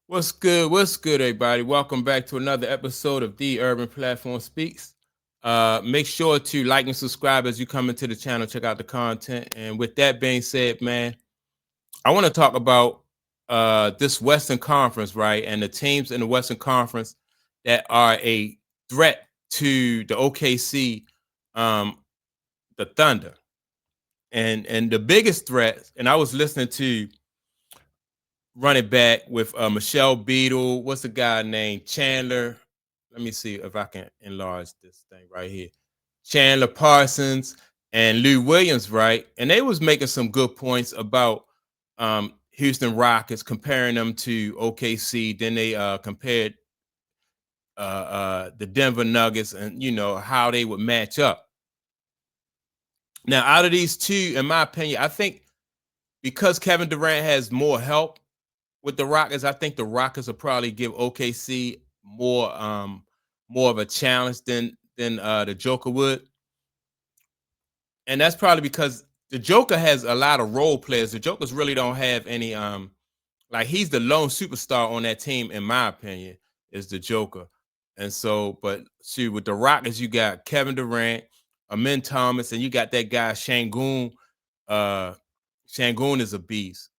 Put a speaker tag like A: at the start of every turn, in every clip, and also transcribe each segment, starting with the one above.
A: What's good? What's good, everybody? Welcome back to another episode of The Urban Platform Speaks. Make sure to like and subscribe as you come into the channel, check out the content. And with that being said, man, I want to talk about this Western Conference, right? And the teams in the Western Conference that are a threat to the OKC, um, the Thunder. And the biggest threat, and I was listening to running back with Michelle Beadle. What's the guy named Chandler? Let me see if I can enlarge this thing right here. Chandler Parsons and Lou Williams, right? And they was making some good points about Houston Rockets, comparing them to OKC. Then they compared the Denver Nuggets and how they would match up. Now, out of these two, in my opinion, I think because Kevin Durant has more help with the Rockets, I think the Rockets will probably give OKC more of a challenge than the Joker would. And that's probably because the Joker has a lot of role players. The Jokers really don't have any like he's the lone superstar on that team, in my opinion, is the Joker. And so, but see, with the Rockets, you got Kevin Durant, Amin Thomas, and you got that guy Shangoon. Shangoon is a beast,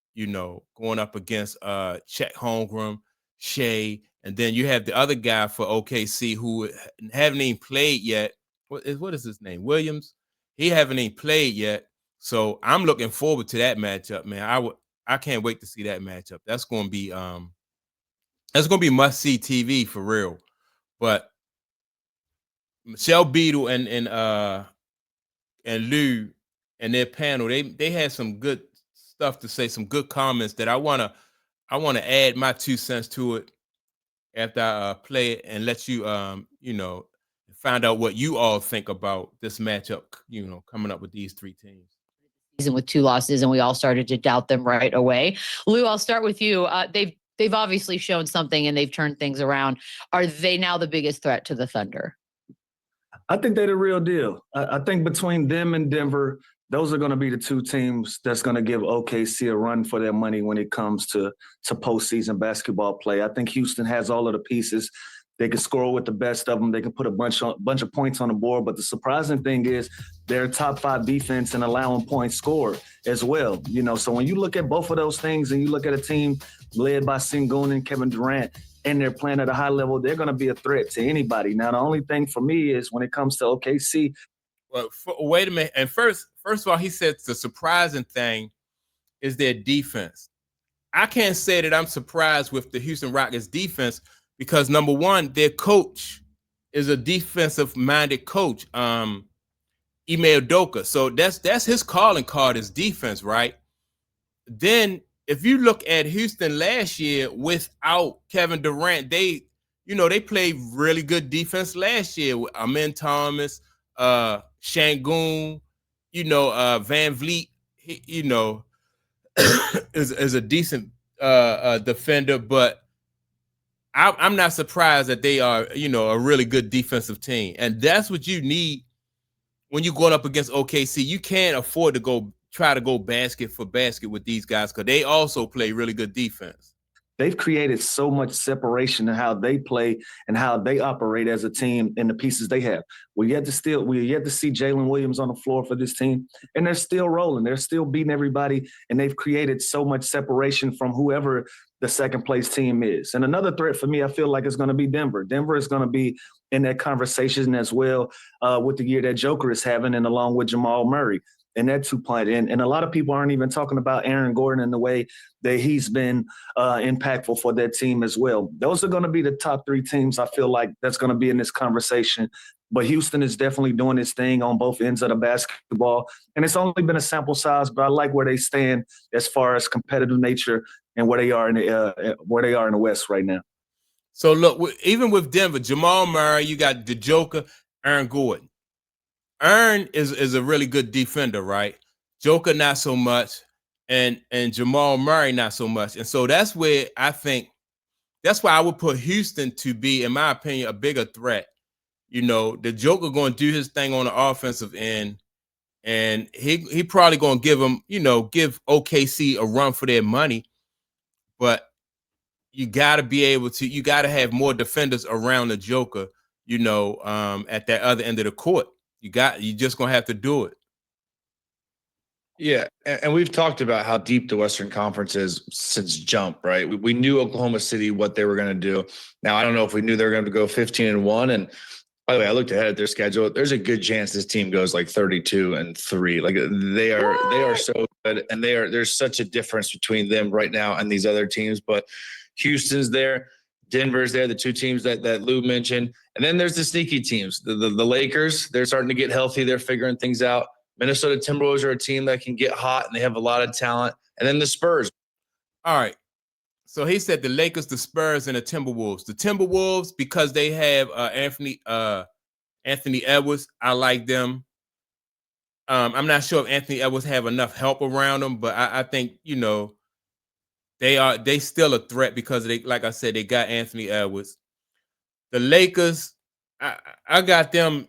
A: going up against Chet Holmgren, Shea, and then you have the other guy for OKC who haven't even played yet. What is his name? Williams. He haven't even played yet. So I'm looking forward to that matchup, man. I can't wait to see that matchup. That's gonna be must see TV for real. But Michelle Beadle and Lou and their panel, they had some good stuff to say, some good comments that I wanna add my 2 cents to it after I play it and let you find out what you all think about this matchup, coming up with these three teams.
B: Season with 2 losses, and we all started to doubt them right away. Lou, I'll start with you. They've obviously shown something, and they've turned things around. Are they now the biggest threat to the Thunder?
C: I think they're the real deal. I think between them and Denver, those are going to be the two teams that's going to give OKC a run for their money when it comes to postseason basketball play. I think Houston has all of the pieces. They can score with the best of them. They can put a bunch of points on the board. But the surprising thing is they're top 5 defense and allowing points scored as well. So when you look at both of those things and you look at a team led by Sengun and Kevin Durant, and they're playing at a high level, they're going to be a threat to anybody. Now, the only thing for me is when it comes to OKC.
A: Well, wait a minute. And first of all, he said the surprising thing is their defense. I can't say that I'm surprised with the Houston Rockets defense because number one, their coach is a defensive-minded coach, Ime Udoka. So that's his calling card is defense, right? Then if you look at Houston last year without Kevin Durant, they played really good defense last year with Amin Thomas, Shangoon, Van Vliet, is a decent defender, but I'm not surprised that they are, a really good defensive team. And that's what you need when you're going up against OKC. You can't afford to try to go basket for basket with these guys because they also play really good defense.
C: They've created so much separation in how they play and how they operate as a team and the pieces they have. We're yet to see Jalen Williams on the floor for this team, and they're still rolling. They're still beating everybody, and they've created so much separation from whoever the second place team is. And another threat for me, I feel like, is going to be Denver. Denver is going to be in that conversation as well with the year that Joker is having, and along with Jamal Murray. And that 2-point. And a lot of people aren't even talking about Aaron Gordon and the way that he's been impactful for that team as well. Those are going to be the top 3 teams I feel like that's going to be in this conversation. But Houston is definitely doing its thing on both ends of the basketball. And it's only been a sample size, but I like where they stand as far as competitive nature and where they are in the West right now.
A: So look, even with Denver, Jamal Murray, you got the Joker, Aaron Gordon. Aaron is a really good defender, right? Joker not so much, and Jamal Murray not so much. And so that's where that's why I would put Houston to be, in my opinion, a bigger threat. The Joker going to do his thing on the offensive end, and he probably going to give OKC a run for their money. But you got to be able to. You got to have more defenders around the Joker. At that other end of the court, you just gonna have to do it.
D: Yeah, and we've talked about how deep the Western Conference is since jump, right? We knew Oklahoma City what they were going to do. Now I don't know if we knew they were going to go 15-1. And by the way, I looked ahead at their schedule. There's a good chance this team goes like 32-3. Like they are so good, and there's such a difference between them right now and these other teams. But Houston's there, Denver's there, the two teams that Lou mentioned, and then there's the sneaky teams. The Lakers, they're starting to get healthy. They're figuring things out. Minnesota Timberwolves are a team that can get hot, and they have a lot of talent. And then the Spurs.
A: All right. So he said the Lakers, the Spurs, and the Timberwolves. The Timberwolves, because they have Anthony Edwards, I like them. I'm not sure if Anthony Edwards have enough help around them, but I think, they still a threat because they, like I said, they got Anthony Edwards. The Lakers, I got them,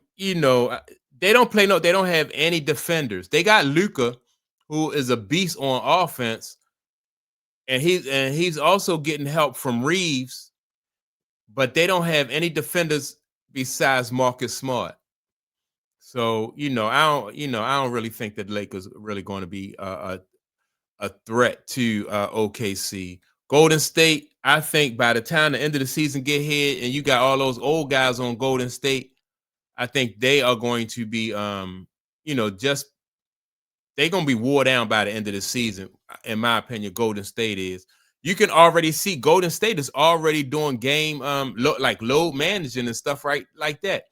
A: they don't have any defenders. They got Luka, who is a beast on offense, and he's also getting help from Reeves, but they don't have any defenders besides Marcus Smart. So, I don't really think that Lakers are really going to be a threat to OKC. Golden State, I think by the time the end of the season get here and you got all those old guys on Golden State, I think they are going to be, they're going to be wore down by the end of the season. In my opinion, Golden State is. You can already see Golden State is already doing game, load managing and stuff right like that.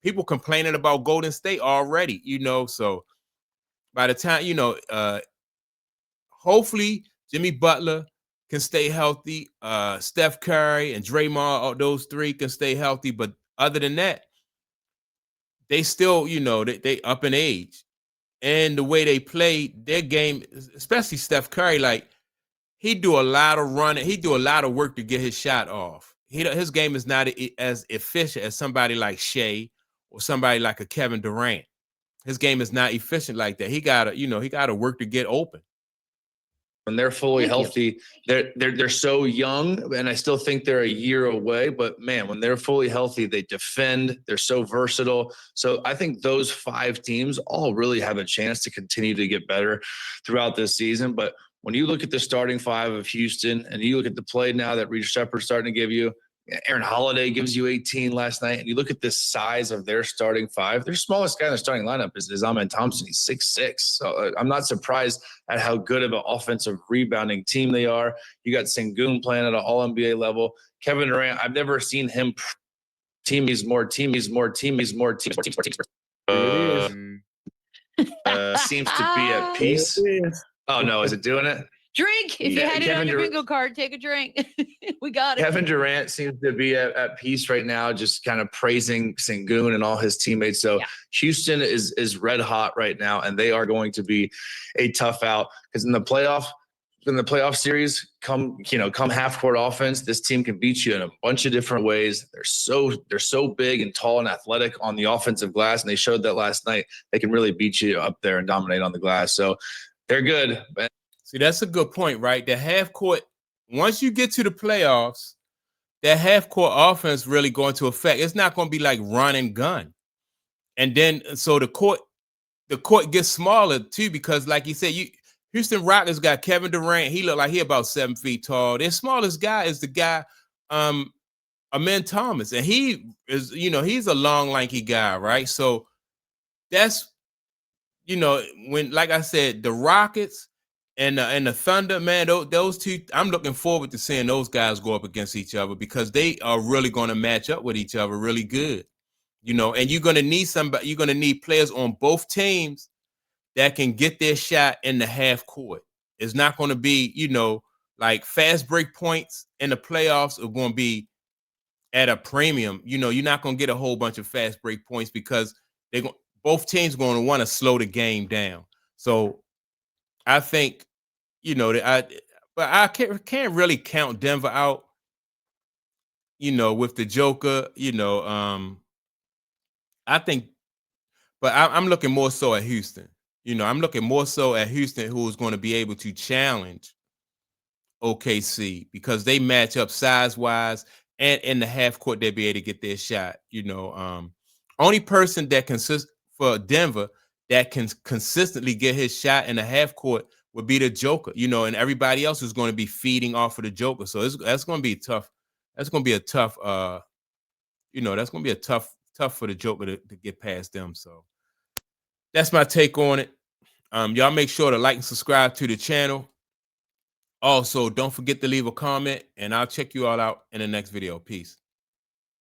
A: People complaining about Golden State already, so by the time, hopefully Jimmy Butler can stay healthy. Steph Curry and Draymond, those three can stay healthy. But other than that, they still, they up in age, and the way they play their game, especially Steph Curry, like he do a lot of running, he do a lot of work to get his shot off. His game is not as efficient as somebody like Shea or somebody like a Kevin Durant. His game is not efficient like that. He gotta work to get open.
D: When they're fully healthy, they're so young, and I still think they're a year away. But man, when they're fully healthy, they defend. They're so versatile. So I think those 5 teams all really have a chance to continue to get better throughout this season. But when you look at the starting 5 of Houston, and you look at the play now that Reece Shepard's starting to give you, Aaron Holiday gives you 18 last night, and you look at the size of their starting 5. Their smallest guy in the starting lineup is Amen Thompson. He's 6'6". So I'm not surprised at how good of an offensive rebounding team they are. You got Sengun playing at an All-NBA level. Kevin Durant, I've never seen him seems to be at peace. Oh no, is it doing it?
B: Drink. If you had it on your bingo card, take a drink. We got it.
D: Kevin Durant seems to be at peace right now, just kind of praising Sengun and all his teammates. So Houston is red hot right now, and they are going to be a tough out because in the playoff series, come half court offense, this team can beat you in a bunch of different ways. They're so big and tall and athletic on the offensive glass, and they showed that last night. They can really beat you up there and dominate on the glass. So they're good.
A: See, that's a good point, right? The half court, once you get to the playoffs, that half court offense really going to affect. It's not going to be like run and gun. And then, so the court gets smaller too, because like you said, Houston Rockets got Kevin Durant. He looked like he about 7 feet tall. Their smallest guy is the guy, Amen Thomas. And he is, he's a long, lanky guy, right? So that's, when, like I said, the Rockets and the Thunder, man, those two, I'm looking forward to seeing those guys go up against each other because they are really going to match up with each other really good, and you're going to need somebody, you're going to need players on both teams that can get their shot in the half court. It's not going to be, like fast break points in the playoffs are going to be at a premium. You're not going to get a whole bunch of fast break points because both teams are going to want to slow the game down. So I think, but I can't really count Denver out, with the Joker, I think, but I'm looking more so at Houston. I'm looking more so at Houston, who is going to be able to challenge OKC because they match up size wise and in the half court they'll be able to get their shot. Only person that consists for Denver that can consistently get his shot in the half court would be the Joker, and everybody else is going to be feeding off of the Joker. So that's going to be tough. That's going to be a tough, that's going to be a tough for the Joker to get past them. So that's my take on it. Y'all make sure to like and subscribe to the channel. Also, don't forget to leave a comment, and I'll check you all out in the next video. Peace.